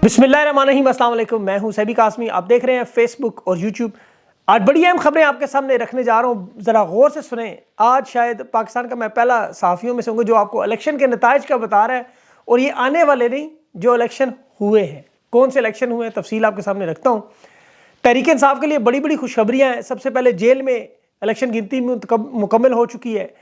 बिस्मिल्लाहिर्रहमानिर्रहीम, अस्सलाम वालेकुम। मैं हूं सैबी कासमी। आप देख रहे हैं फेसबुक और यूट्यूब। आज बड़ी अहम खबरें आपके सामने रखने जा रहा हूं, ज़रा गौर से सुने। आज शायद पाकिस्तान का मैं पहला सहाफ़ियों में से हूँ जो आपको इलेक्शन के नताइज का बता रहा है, और ये आने वाले नहीं, जो इलेक्शन हुए हैं। कौन से इलेक्शन हुए हैं तफसील आपके सामने रखता हूँ। तहरीक इंसाफ के लिए बड़ी बड़ी खुशखबरियाँ हैं। सबसे पहले जेल में इलेक्शन गिनती मुकम्मल हो चुकी है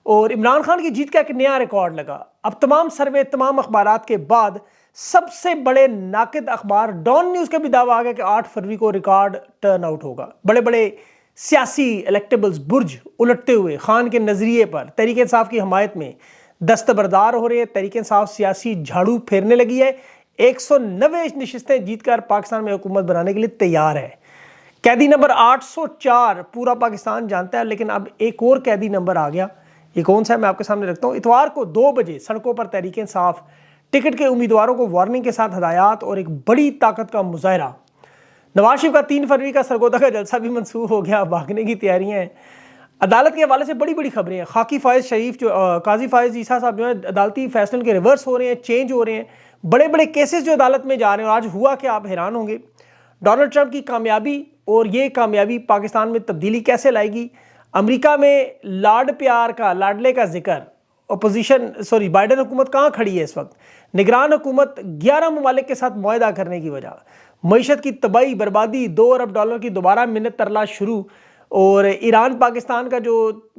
और इमरान खान की जीत का एक नया रिकॉर्ड लगा। अब तमाम सर्वे, तमाम अखबारात के बाद सबसे बड़े नाकिद अखबार डॉन न्यूज़ का भी दावा आ गया कि 8 फरवरी को रिकॉर्ड टर्न आउट होगा। बड़े बड़े सियासी इलेक्टेबल्स बुर्ज उलटते हुए खान के नज़रिए पर तहरीक इंसाफ की हमायत में दस्तबरदार हो रहे हैं। तहरीक इंसाफ सियासी झाड़ू फेरने लगी है। 190 नशिस्तें जीतकर पाकिस्तान में हुकूमत बनाने के लिए तैयार है। कैदी नंबर 804 पूरा पाकिस्तान जानता है, लेकिन अब एक और कैदी नंबर आ गया। ये कौन सा है मैं आपके सामने रखता हूँ। इतवार को 2 बजे सड़कों पर तहरीक इंसाफ टिकट के उम्मीदवारों को वार्निंग के साथ हदायत और एक बड़ी ताकत का मुजाहरा। नवाज शरीफ का 3 फरवरी का सरगोदा का जलसा भी मंसूख हो गया। भागने की तैयारियां हैं। अदालत के हवाले से बड़ी बड़ी खबरें हैं। खाकी फायज शरीफ जो काजी फायज ईसा साहब जो है, अदालती फैसलों के रिवर्स हो रहे हैं, चेंज हो रहे हैं। बड़े बड़े केसेस जो अदालत में जा रहे हैं। और आज हुआ कि आप हैरान होंगे, डोनाल्ड ट्रंप की कामयाबी, और ये कामयाबी पाकिस्तान में तब्दीली कैसे लाएगी। अमेरिका में लाड प्यार का, लाडले का जिक्र, बाइडेन हुकूमत कहाँ खड़ी है इस वक्त। निगरान हुकूमत 11 ममालिक के साथ मुआहदा करने की वजह मईशत की तबाही, बर्बादी, $2 अरब की दोबारा मिन्नत तरला शुरू। और ईरान पाकिस्तान का जो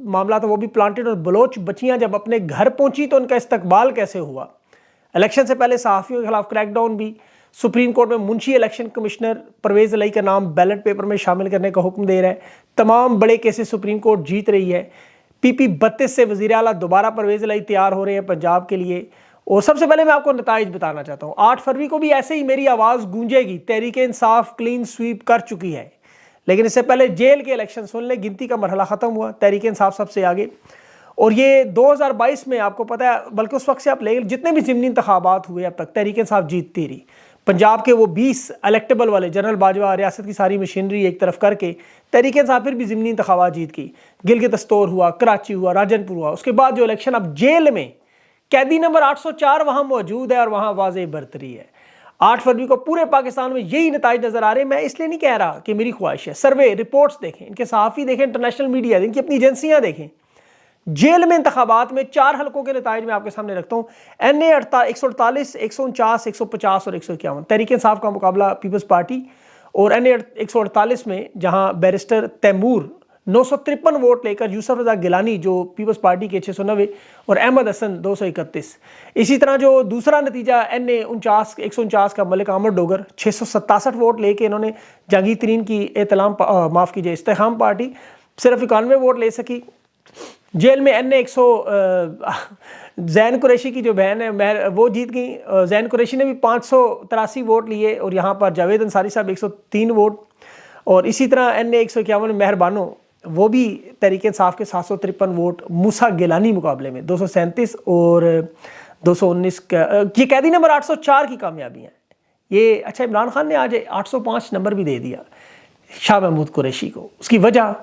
मामला था वो भी प्लांटेड, और बलोच बच्चियां जब अपने घर पहुंची तो उनका इस्तकबाल कैसे हुआ। इलेक्शन से पहले सहाफ़ियों के खिलाफ क्रैकडाउन भी। सुप्रीम कोर्ट में मुंशी इलेक्शन कमिश्नर परवेज इलाही का नाम बैलेट पेपर में शामिल करने का हुक्म दे रहा है। तमाम बड़े केसेस सुप्रीम कोर्ट जीत रही है। PP 32 से वज़ीर आला दोबारा परवेज इलाही तैयार हो रहे हैं पंजाब के लिए। और सबसे पहले मैं आपको नताइज बताना चाहता हूँ। 8 फरवरी को भी ऐसे ही मेरी आवाज़ गूंजेगी। तहरीक इंसाफ क्लीन स्वीप कर चुकी है, लेकिन इससे पहले जेल के इलेक्शन सुन ले। गिनती का मरहला ख़त्म हुआ, तहरीक इंसाफ सबसे आगे। और ये 2022 में आपको पता है, बल्कि उस वक्त से आप ले जितने भी ज़िमनी इंतखाबात हुए अब तक तहरीक इंसाफ जीतती रही। पंजाब के वो 20 इलेक्टेबल वाले, जनरल बाजवा, रियासत की सारी मशीनरी एक तरफ करके तहरीक इंसाफ फिर भी ज़िमनी इंतखाबात जीत की। गिलगित दस्तूर हुआ, कराची हुआ, राजनपुर हुआ। उसके बाद जो इलेक्शन, अब जेल में कैदी नंबर 804 वहाँ मौजूद है और वहाँ वाज़ेह बरतरी है। 8 फरवरी को पूरे पाकिस्तान में यही नताइज नज़र आ रहे हैं। मैं इसलिए नहीं कह रहा कि मेरी ख्वाहिश है। सर्वे रिपोर्ट्स देखें, इनके सहाफ़ी देखें, इंटरनेशनल मीडिया, इनकी अपनी एजेंसियाँ देखें। जेल में इंतखाबात में 4 हलकों के नताइज में आपके सामने रखता हूँ। NA 148, 149, 150 और 151। तहरीक इंसाफ का मुकाबला पीपल्स पार्टी। और NA 148 में जहाँ बैरिस्टर तैमूर 953 वोट लेकर, यूसुफ रजा गिलानी जो पीपल्स पार्टी के 690 और अहमद हसन 231। इसी तरह जो दूसरा नतीजा NA 149 का मलिक आमर डोगर 667 वोट लेके इन्होंने जहांगीर तरीन की इस्तेहाम पार्टी सिर्फ 91 वोट ले सकी। जेल में NA 100 जैन कुरैशी की जो बहन है वो जीत गई। जैन कुरैशी ने भी 583 वोट लिए, और यहाँ पर जावेद अंसारी साहब 103 वोट। और इसी तरह NA 151 में मेहरबानो, वो भी तहरीक इंसाफ के 753 वोट। मूसा गिलानी मुकाबले में 237 और 219 का। ये कैदी नंबर 804 की कामयाबी है ये। अच्छा, इमरान खान ने आज 805 नंबर भी दे दिया शाह महमूद कुरैशी को। उसकी वजह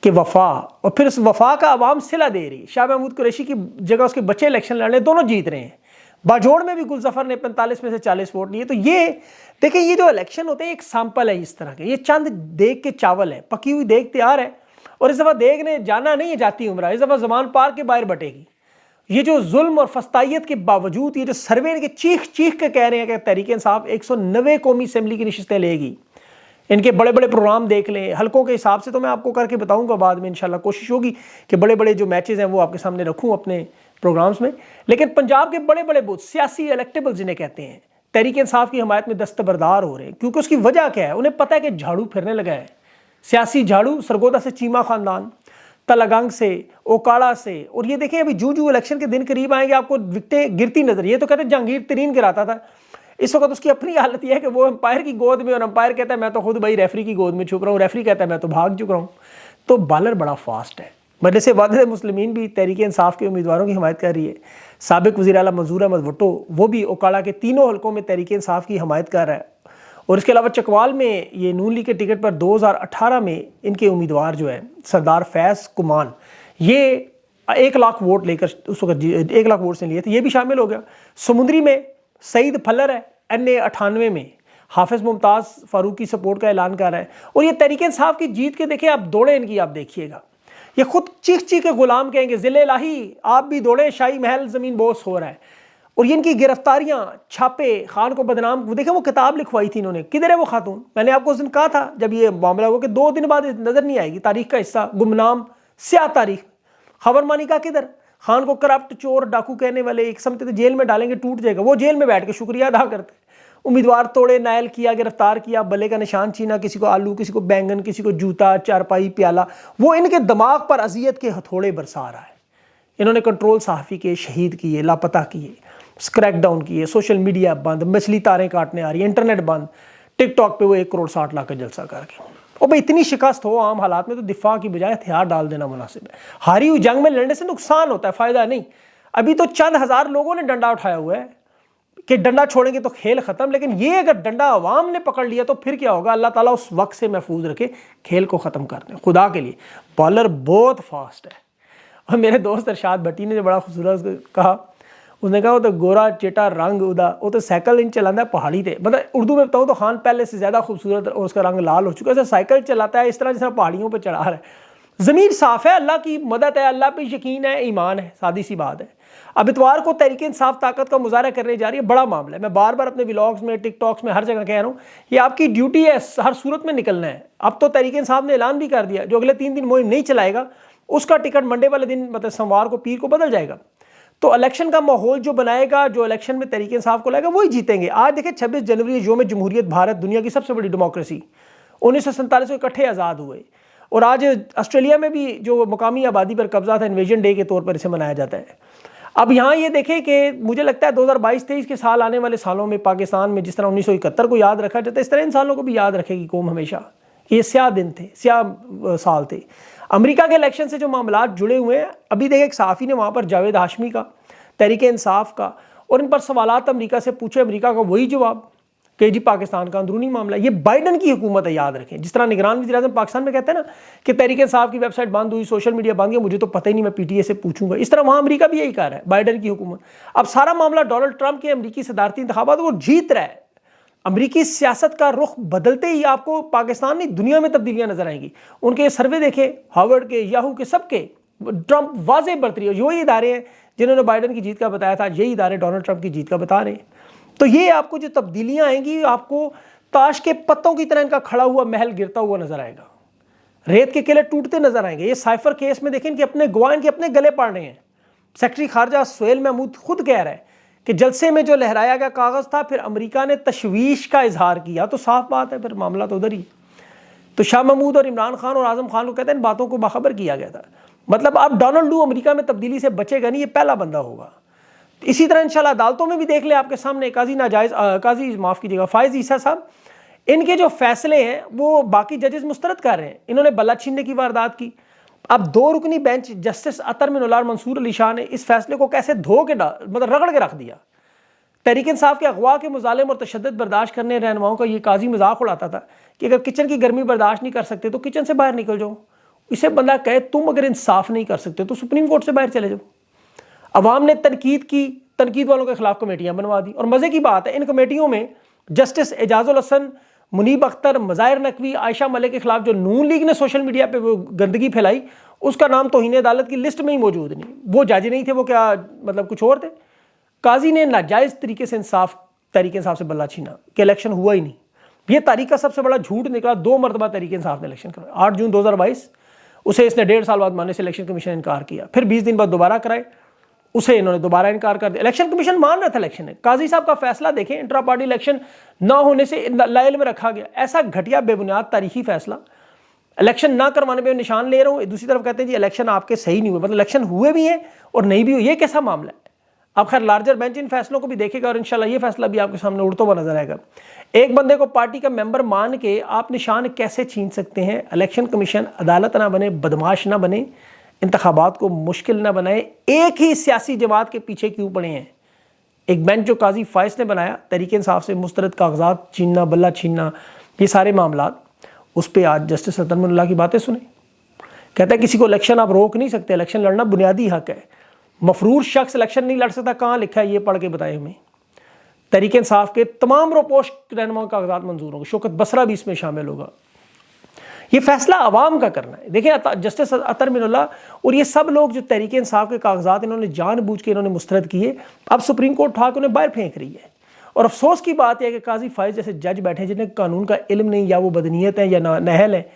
कि वफा, और फिर उस वफा का आवाम सिला दे रही। शाह महमूद कुरैशी की जगह उसके बच्चे इलेक्शन लड़ने, दोनों जीत रहे हैं। बाजोड़ में भी गुलजफर ने 45 में से 40 वोट लिए। तो ये देखिए, ये जो इलेक्शन होते हैं एक सैंपल है इस तरह के। ये चंद देग के चावल है, पकी हुई देग तैयार है। और इस दफ़ा देग ने जाना नहीं है जाती उम्र, इस दफ़ा ज़मान पार के बाहर बटेगी। ये जो जुल्म और फस्तायत के बावजूद ये जो सर्वे के चीख चीख के कह रहे हैं कि तहरीक इंसाफ 190 कौमी असम्बली की नशिस्तें लेगी। इनके बड़े बड़े प्रोग्राम देख लें हलकों के हिसाब से, तो मैं आपको करके बताऊंगा बाद में इंशाल्लाह। कोशिश होगी कि बड़े बड़े जो मैचेस हैं वो आपके सामने रखूं अपने प्रोग्राम्स में। लेकिन पंजाब के बड़े बड़े बूथ, सियासी इलेक्टेबल जिन्हें कहते हैं, तहरीक इंसाफ की हमायत में दस्तबरदार हो रहे हैं। क्योंकि उसकी वजह क्या है, उन्हें पता है कि झाड़ू फिरने लगा है। सियासी झाड़ू सरगोदा से चीमा खानदान, तलागंग से, ओकाड़ा से। और ये देखें, अभी जूं इलेक्शन के दिन करीब आएंगे आपको विकटें गिरती नजर। ये तो कहते हैं जहांगीर तरीन गिराता था, इस वक्त उसकी अपनी हालत यह है कि वो अंपायर की गोद में, और अंपायर कहता है मैं तो खुद भाई रेफरी की गोद में छुप रहा हूँ, रेफरी कहता है मैं तो भाग चुका हूँ। तो बॉलर बड़ा फास्ट है। मजलिस वाहिद मुस्लिमीन भी तहरीक इंसाफ के उम्मीदवारों की हमायत कर रही है। साबिक वज़ीर आला मंजूर अहमद भुट्टो, वो भी ओकाड़ा के तीनों हलकों में तहरीक इंसाफ की हमायत कर रहा है। और इसके अलावा चकवाल में ये नून लीग के टिकट पर 2018 में इनके उम्मीदवार जो है सरदार फैज़ कुमान, ये 1 लाख वोट लेकर उस वक्त 1 लाख वोट से लिए थे, ये भी शामिल हो गया। समुंदरी में सईद फल्लर है, NA98 में हाफिज मुमताज़ फारूक की सपोर्ट का ऐलान कर रहा है। और ये तहरीक इंसाफ की जीत के देखिए आप दौड़े इनकी, आप देखिएगा ये खुद चीख चीख के गुलाम कहेंगे ज़िले इलाही आप भी दौड़े, शाही महल ज़मीन बोस हो रहा है। और ये इनकी गिरफ्तारियां, छापे, खान को बदनाम, वो देखे वो किताब लिखवाई थी इन्होंने, किधर है वो खातून? मैंने आपको उस दिन कहा था जब ये मामला हुआ कि 2 दिन बाद नजर नहीं आएगी, तारीख का हिस्सा गुमनाम स्याह तारीख। खबर मानी का किधर? खान को करप्ट, चोर, डाकू कहने वाले एक समझते थे जेल में डालेंगे टूट जाएगा, वो जेल में बैठ के शुक्रिया अदा करते। उम्मीदवार तोड़े, नायल किया, गिरफ्तार किया, बल्ले का निशान छीना, किसी को आलू, किसी को बैंगन, किसी को जूता, चारपाई, प्याला। वो इनके दिमाग पर अजियत के हथौड़े बरसा रहा है। इन्होंने कंट्रोल सहाफ़ी के शहीद किए, लापता किए, क्रैकडाउन किए, सोशल मीडिया बंद, मछली तारें काटने आ रही है, इंटरनेट बंद, टिकटॉक पे वो 1 करोड़ 60 लाख का जलसा करके। और भाई इतनी शिकस्त हो आम हालात में तो दिफा की बजाय हथियार डाल देना मुनासिब है। हारी हुई जंग में लड़ने से नुकसान होता है, फ़ायदा नहीं। अभी तो चंद हज़ार लोगों ने डंडा उठाया हुआ है कि डंडा छोड़ेंगे तो खेल ख़त्म, लेकिन ये अगर डंडा अवाम ने पकड़ लिया तो फिर क्या होगा? अल्लाह ताला उस वक्त से महफूज रखे, खेल को ख़त्म कर दें। खुदा के लिए बॉलर बहुत फास्ट है। और मेरे दोस्त अरशाद भट्टी ने जो बड़ा खूबसूरत कहा, उसने कहा वो तो गोरा चिटा रंग उदा, वो तो साइकिल इन चलाता है पहाड़ी थे। मतलब उर्दू में बताऊँ तो खान पहले से ज़्यादा खूबसूरत और उसका रंग लाल हो चुका है। साइकिल चलाता है इस तरह जैसे पहाड़ियों पर चढ़ा रहा है। ज़मीन साफ़ है, अल्लाह की मदद है, अल्लाह पे यकीन है, ईमान है, सादी सी बात है। अब इतवार को तहरीक इंसाफ ताकत का मुजाहरा करने जा रही है, बड़ा मामला है। मैं बार बार अपने व्लॉग्स में, टिकटॉक्स में, हर जगह कह रहा हूँ ये आपकी ड्यूटी है, हर सूरत में निकलना है। अब तो तहरीक इंसाफ ने ऐलान भी कर दिया जो अगले 3 दिन मुहिम नहीं चलाएगा उसका टिकट मंडे वाले दिन, मतलब सोमवार को, पीर को बदल जाएगा। तो इलेक्शन का माहौल जो बनाएगा, जो इलेक्शन में तहरीक इंसाफ को लाएगा वही जीतेंगे। आज देखिए 26 जनवरी यौम जमहूरियत, भारत दुनिया की सबसे बड़ी डेमोक्रेसी, 1947 को इकट्ठे आज़ाद हुए। और आज ऑस्ट्रेलिया में भी जो मुकामी आबादी पर कब्जा था, इन्वेजन डे के तौर पर इसे मनाया जाता है। अब यहाँ ये देखें कि मुझे लगता है 2022-23 के साल, आने वाले सालों में पाकिस्तान में जिस तरह 1971 को याद रखा जाता है, इस तरह इन सालों को भी याद रखेगी कौम हमेशा। ये स्याह दिन थे, स्याह साल थे। अमेरिका के इलेक्शन से जो मामला जुड़े हुए हैं, अभी देखें एक सहाफ़ी ने वहाँ पर जावेद हाशमी का, तहरीक इंसाफ का, और इन पर सवालात अमेरिका से पूछे, अमेरिका का वही जवाब कि जी पाकिस्तान का अंदरूनी मामला। ये बाइडन की हुकूमत है, याद रखें। जिस तरह निगरान वज़ीर आज़म पाकिस्तान में कहते हैं ना कि तहरीक इंसाफ की वेबसाइट बंद हुई, सोशल मीडिया बंद हुआ, मुझे तो पता ही नहीं, मैं PTA से पूछूंगा। इस तरह वहाँ अमेरिका भी यही कर रहा है, बाइडन की हुकूमत। अब सारा मामला डोनाल्ड ट्रंप के अमरीकी सदारती इंतखाबात, वो जीत रहा है। अमरीकी सियासत का रुख बदलते ही आपको पाकिस्तान नहीं दुनिया में तब्दीलियां नजर आएंगी। उनके सर्वे देखे, हार्वर्ड के, याहू के, सबके, ट्रंप वाज़ेह बढ़ती है। यही इदारे हैं जिन्होंने बाइडन की जीत का बताया था, यही इदारे डोनाल्ड ट्रंप की जीत का बता रहे हैं। तो ये आपको जो तब्दीलियां आएंगी, आपको ताश के पत्तों की तरह इनका खड़ा हुआ महल गिरता हुआ नजर आएगा, रेत के किले टूटते नजर आएंगे। ये साइफर केस में देखें कि अपने गवाह इनके अपने गले पड़ रहे हैं। सेक्रेटरी खारजा सुहेल महमूद खुद कह रहा है कि जलसे में जो लहराया गया कागज था, फिर अमेरिका ने तशवीश का इजहार किया, तो साफ बात है फिर मामला तो उधर ही। तो शाह महमूद और इमरान खान और आजम खान को कहते हैं इन बातों को बाखबर किया गया था। मतलब अब डोनाल्ड लू अमेरिका में तब्दीली से बचेगा नहीं, ये पहला बंदा होगा। इसी तरह इंशाल्लाह अदालतों में भी देख ले आपके सामने, काजी माफ़ कीजिएगा फायज ईसा साहब, इनके जो फैसले हैं वो बाकी जजेस मुस्तरद कर रहे हैं। इन्होंने बल्ला छीनने की वारदात की। अब 2 रुकनी बेंच जस्टिस अतर मिनोलार मंसूर अली शाह ने इस फैसले को कैसे धो के मतलब रगड़ के रख दिया। तहरीक इंसाफ के अगवा के मुजालिम और तशद्दुद बर्दाश्त करने रहनुमाओं का ये काजी मजाक उड़ाता था कि अगर किचन की गर्मी बर्दाश्त नहीं कर सकते तो किचन से बाहर निकल जाओ। इसे बंदा कहे तुम अगर इंसाफ नहीं कर सकते तो सुप्रीम कोर्ट से बाहर चले जाओ। अवाम ने तनकीद की, तनकीद वालों के खिलाफ कमेटियां बनवा दी। और मजे की बात है इन कमेटियों में जस्टिस एजाजुल हसन, मुनीब अख्तर, मज़ाहिर नकवी, आयशा मलिक के खिलाफ जो नून लीग ने सोशल मीडिया पे वो गंदगी फैलाई, उसका नाम तौहीन अदालत की लिस्ट में ही मौजूद नहीं। वो जज नहीं थे, वो क्या मतलब कुछ और थे। काजी ने नाजायज़ तरीके से तहरीक इंसाफ से बल्ला छीना कि इलेक्शन हुआ ही नहीं। ये तारीख का सबसे बड़ा झूठ निकला। 2 मरतबा तहरीक इंसाफ ने इलेक्शन कराया। 8 जून 2022 उसे इसने 1.5 साल बाद मानने से इलेक्शन कमीशन ने इनकार किया। फिर 20 दिन बाद दोबारा कराए, उसे इन्होंने दोबारा इनकार कर दिया। इलेक्शन कमीशन मान रहा था इलेक्शन है। काजी साहब का फैसला देखें, इंट्रा पार्टी इलेक्शन ना होने से लाइल में रखा गया। ऐसा घटिया बेबुनियाद तारीखी फैसला, इलेक्शन ना करवाने पे निशान ले रहा हूँ। दूसरी तरफ कहते हैं जी इलेक्शन आपके सही नहीं हुए, मतलब इलेक्शन हुए भी हैं और नहीं भी हुए। ये कैसा मामला है? अब खैर लार्जर बेंच इन फैसलों को भी देखेगा और इंशाल्लाह ये फैसला भी आपके सामने उड़ता हुआ नजर आएगा। एक बंदे को पार्टी का मेंबर मान के आप निशान कैसे छीन सकते हैं? इलेक्शन कमीशन अदालत ना बने, बदमाश ना बने, इंतखाबात को मुश्किल ना बनाए। एक ही सियासी जमात के पीछे क्यों पड़े हैं? एक बेंच जो काजी फाइज ने बनाया, तहरीक इंसाफ से मुस्तरद कागजात छीनना, बल्ला छीनना, ये सारे मामला, उस पर आज जस्टिस अतर मिनोल्लाह की बातें सुने। कहता है किसी को इलेक्शन आप रोक नहीं सकते, इलेक्शन लड़ना बुनियादी हक है। मफरूर शख्स इलेक्शन नहीं लड़ सकता, कहाँ लिखा है ये पढ़ के बताए हमें। तहरीक इंसाफ के तमाम रोपोश रहनुमाओं का कागजात मंजूर होंगे, शौकत बसरा भी इसमें शामिल होगा। ये फैसला अवाम का करना है। देखिए जस्टिस अतर मिनुल्लाह और ये सब लोग जो तहरीक इंसाफ के कागजात इन्होंने जानबूझ के इन्होंने मुस्तरद किए, अब सुप्रीम कोर्ट उठा के उन्हें बाहर फेंक रही है। और अफसोस की बात यह है कि काजी फाइज जैसे जज बैठे जिन्हें कानून का इल्म नहीं, या वो बदनीयत है या नहल है,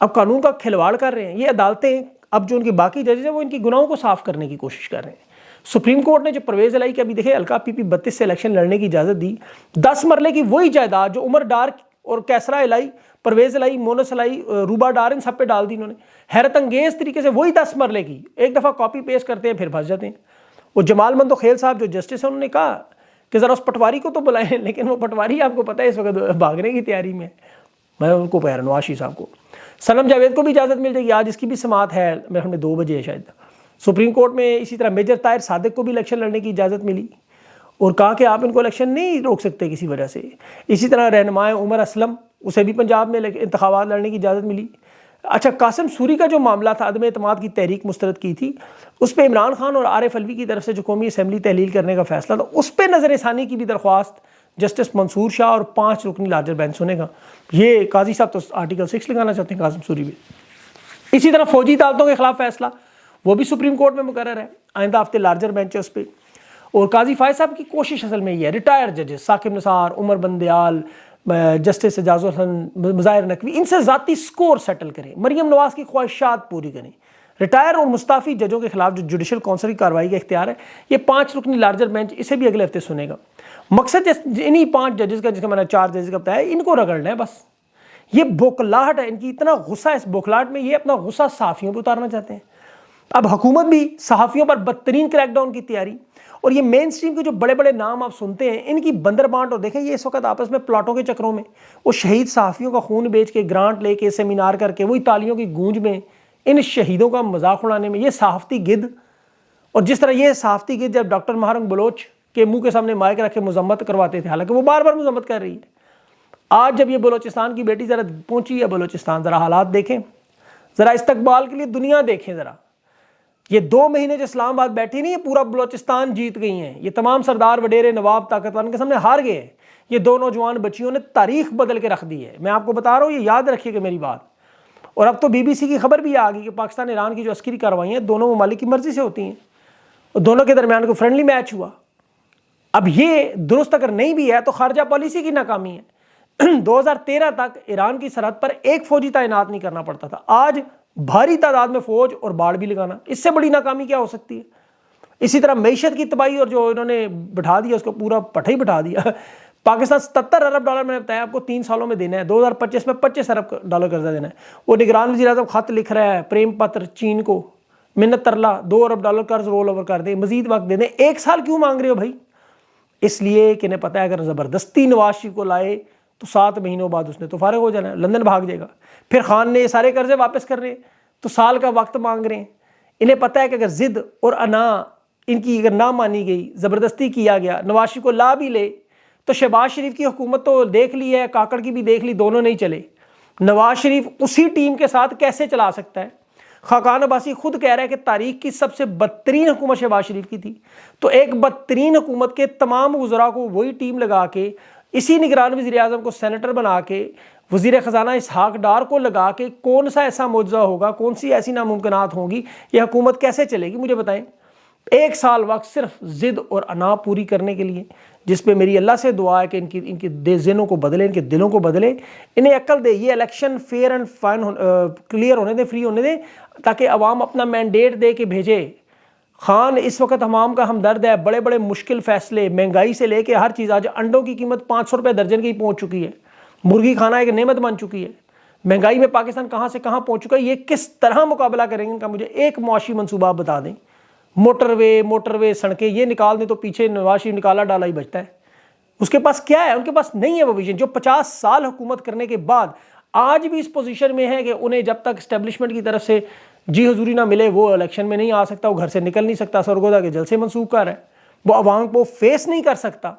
अब कानून का खिलवाड़ कर रहे हैं। ये अदालतें अब जो उनकी बाकी जजेज हैं वो इनकी गुनाहों को साफ करने की कोशिश कर रहे हैं। सुप्रीम कोर्ट ने जो परवेज इलाही के अभी देखे अलका पीपी 32 से इलेक्शन लड़ने की इजाजत दी, 10 मरले की वही जायदाद जो उमर डार और कैसरा इलाही, परवेज इलाही, मोनस इलाही, रूबा डार, इन सब पे डाल दी इन्होंने। हैरत अंगेज तरीके से वही 10 मरले की एक दफ़ा कॉपी पेस्ट करते हैं, फिर फंस जाते हैं। वो जमाल मंदो खेल साहब जो जस्टिस है, उन्होंने कहा कि ज़रा उस पटवारी को तो बुलाएं, लेकिन वो पटवारी आपको पता है इस वक्त भागने की तैयारी में। मैं उनको कह रहा नवाशी साहब को, सनम जावेद को भी इजाज़त मिल जाएगी, आज इसकी भी समात है, मेरे ख्याल में 2 बजे है शायद। सुप्रीम कोर्ट में इसी तरह मेजर ताहिर सादिक को भी इलेक्शन लड़ने की इजाज़त मिली और कहा कि आप इनको इलेक्शन नहीं रोक सकते किसी वजह से। इसी तरह रहनुमाए उमर असलम, उसे भी पंजाब में इंतखाबात लड़ने की इजाज़त मिली। अच्छा, कासिम सूरी का जो मामला था, अदम एतमाद की तहरीक मुस्तरद की थी, उस पर इमरान खान और आरिफ अलवी की तरफ से जो कौमी असम्बली तहलील करने का फैसला था, उस पर नज़रसानी की भी दरख्वास्त जस्टिस मंसूर शाह और 5 रुकनी लार्जर बेंच सुनेगा। ये काजी साहब तो आर्टिकल 6 लगाना चाहते हैं, कासिम सूरी भी। इसी तरह फौजी अदालतों के खिलाफ फैसला, वो भी सुप्रीम कोर्ट में मुकर्रर है, आइंदा हफ्ते लार्जर बेंच है उस पर। और काजी फायद साहब की कोशिश असल में ये है, रिटायर्ड जजेस साकिब निसार, उमर बंदयाल, जस्टिस एजाजुल हसन, मुजाहिर नकवी, इनसे ज़ाती स्कोर सेटल करें, मरियम नवाज की ख्वाहिशात पूरी करें। रिटायर और मुस्ताफ़ी जजों के खिलाफ जो जुडिशल काउंसिल की कार्रवाई का इख्तियार है, ये 5 रुकनी लार्जर बेंच इसे भी अगले हफ्ते सुनेगा। मकसद इन्हीं 5 जजेस का, जिसका मैंने 4 जजेस का बताया, इनको रगड़ना है बस। ये बौखलाहट है इनकी, इतना गुस्सा है इस बौखलाहट में, ये अपना गुस्सा सहाफ़ियों पर उतारना चाहते हैं। अब हुकूमत भी सहाफ़ियों पर बदतरीन क्रैकडाउन की तैयारी, और ये मेन स्ट्रीम के जो बड़े बड़े नाम आप सुनते हैं, इनकी बंदर बांट। और देखें ये इस वक्त आपस में प्लाटों के चक्रों में, वो शहीद सहाफ़ियों का खून बेच के, ग्रांट लेके, सेमिनार करके, वही तालियों की गूंज में, इन शहीदों का मजाक उड़ाने में, ये सहाफ़ती गिद्ध। और जिस तरह ये सहाफ़ती गिद्ध जब डॉक्टर महारंग बलोच के मुंह के सामने माइक रख के मजम्मत करवाते थे, हालांकि वो बार बार मजम्मत कर रही है, आज जब ये बलोचिस्तान की बेटी ज़रा पहुंची है बलोचिस्तान, ज़रा हालात देखें, ज़रा इस्तकबाल के लिए दुनिया देखें। ज़रा ये 2 महीने जो इस्लामाबाद बैठी नहीं है, पूरा बलोचिस्तान जीत गई हैं। ये तमाम सरदार, वडेरे, नवाब, ताकतवर के सामने हार गए हैं। ये 2 नौजवान बच्चियों ने तारीख बदल के रख दी है। मैं आपको बता रहा हूँ, ये याद रखिएगा मेरी बात। और अब तो BBC की खबर भी आ गई कि पाकिस्तान ईरान की जो अस्करी कार्रवाइयाँ दोनों ममालिक की मर्जी से होती हैं, और दोनों के दरमियान को फ्रेंडली मैच हुआ। अब ये दुरुस्त अगर नहीं भी है तो खारजा पॉलिसी की नाकामी है। 2013 तक ईरान की सरहद पर एक फौजी तैनात नहीं करना पड़ता था, आज भारी तादाद में फौज और बाढ़ भी लगाना, इससे बड़ी नाकामी क्या हो सकती है। इसी तरह मईशत की तबाही, और जो इन्होंने बिठा दिया उसको पूरा पठा ही बिठा दिया। पाकिस्तान $77 अरब मैंने बताया आपको 3 सालों में देना है, 2025 में $25 अरब कर्जा देना है। वो निगरान वज़ीर आज़म खत लिख रहा है, प्रेम पत्र चीन को, मिन्नत तरला, $2 अरब कर्ज रोल ओवर कर दे, मजीद वक्त दे दें। 1 साल क्यों मांग रहे हो भाई? इसलिए कि इन्हें पता है अगर ज़बरदस्ती नवाज शरीफ को लाए तो 7 महीनों बाद उसने तो फारिग हो जाना है, लंदन भाग जाएगा। फिर खान ने ये सारे कर्जे वापस कर रहे तो साल का वक्त मांग रहे हैं। इन्हें पता है कि अगर जिद और अना इनकी अगर ना मानी गई, ज़बरदस्ती किया गया, नवाज शरीफ को ला भी ले तो शहबाज शरीफ की हुकूमत तो देख ली है, काकड़ की भी देख ली, दोनों नहीं चले। नवाज शरीफ उसी टीम के साथ कैसे चला सकता है? खाकान अब्बासी खुद कह रहा है कि तारीख की सबसे बदतरीन हुकूमत शहबाज शरीफ की थी, तो एक बदतरीन हुकूमत के तमाम वज़रा को वही टीम लगा के, इसी निगरान वज़ीर आज़म को सेनेटर बना के, वज़ीर ख़जाना इसहाक डार को लगा के, कौन सा ऐसा मुआवजा होगा, कौन सी ऐसी नामुमकिनात होंगी, ये हुकूमत कैसे चलेगी मुझे बताएं। 1 साल वक्त सिर्फ ज़िद और अना पूरी करने के लिए, जिस पे मेरी अल्लाह से दुआ है कि इनकी ज़हनों को बदले, इनके दिलों को बदले, इन्हें अक्ल दे। ये election fair and fine clear होने दें, फ्री होने दें, ताकि अवाम अपना मैंडेट दे के भेजे। खान इस वक्त हमाम का हमदर्द है, बड़े बड़े मुश्किल फैसले, महंगाई से लेके हर चीज़, आज अंडों की कीमत 500 रुपये दर्जन की पहुँच चुकी है, मुर्गी खाना एक नेमत बन चुकी है, महंगाई में पाकिस्तान कहाँ से कहाँ पहुँच चुका है। ये किस तरह मुकाबला करेंगे इनका, मुझे एक मुआशी मनसूबा बता दें। मोटरवे सड़कें ये निकाल दें तो पीछे नवाज शरीफ निकाला डाला ही बचता है। उसके पास क्या है? उनके पास नहीं है वो विजन, जो 50 साल हुकूमत करने के बाद आज भी इस पोजीशन में है कि उन्हें जब तक एस्टेब्लिशमेंट की तरफ से जी हुजूरी ना मिले वो इलेक्शन में नहीं आ सकता, वो घर से निकल नहीं सकता, सरगोदा के जलसे मंसूख कर है, वो अवाम को फेस नहीं कर सकता,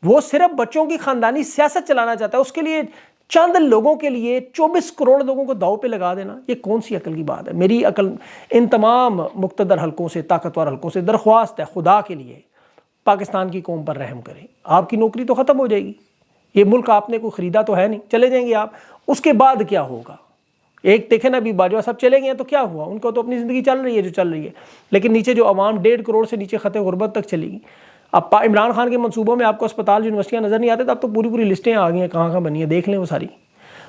वो सिर्फ बच्चों की खानदानी सियासत चलाना चाहता है। उसके लिए चंद लोगों के लिए 24 करोड़ लोगों को दाव पे लगा देना, ये कौन सी अकल की बात है? मेरी अकल इन तमाम मुक्तदर हलकों से, ताकतवर हलकों से दरख्वास्त है, खुदा के लिए पाकिस्तान की कौम पर रहम करें। आपकी नौकरी तो ख़त्म हो जाएगी, ये मुल्क आपने कोई ख़रीदा तो है नहीं, चले जाएंगे आप। उसके बाद क्या होगा? एक देखे ना, अभी बाजवा साहब चले गए तो क्या हुआ, उनको तो अपनी ज़िंदगी चल रही है जो चल रही है, लेकिन नीचे जो आवाम 1.5 करोड़ से नीचे ख़त गुरबत तक चलेगी। अब इमरान खान के मनसूबों में आपको अस्पताल यूनिवर्सिटियाँ नज़र नहीं आते, तब तो पूरी पूरी लिस्टें आ गई हैं कहाँ कहाँ बनी है, देख लें वो सारी।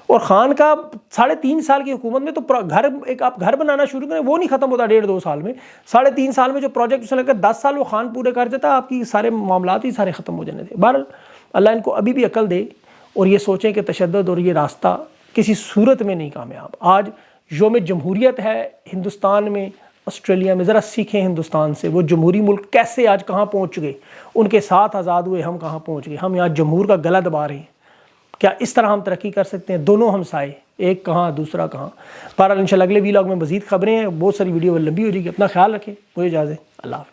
और खान का 3.5 साल की हुकूमत में तो घर, एक आप घर बनाना शुरू करें वो नहीं ख़त्म होता 1.5-2 साल में। 3.5 साल में जो प्रोजेक्ट उसे लेकर 10 साल वो खान पूरे कर देता, आपकी सारे मामला ही सारे ख़त्म हो जाने थे। बहरहाल अल्लाह इनको अभी भी अकल दे और ये सोचें कि तशद्दुद और ये रास्ता किसी सूरत में नहीं कामयाब। आज यौम जमहूरियत है हिंदुस्तान में, ऑस्ट्रेलिया में, ज़रा सीखें हिंदुस्तान से, वो जमहूरी मुल्क कैसे आज कहाँ पहुँच गए, उनके साथ आज़ाद हुए, हम कहाँ पहुँच गए। हम यहाँ जमहूर का गला दबा रहे हैं। क्या इस तरह हम तरक्की कर सकते हैं? दोनों हमसाए, एक कहाँ दूसरा कहाँ। पर इंशाल्लाह अगले वीलॉग में मज़ीद खबरें हैं, बहुत सारी वीडियो लंबी हो जाएगी। अपना ख्याल रखें, मुझे इजाज़त, अल्लाह हाफ़िज़।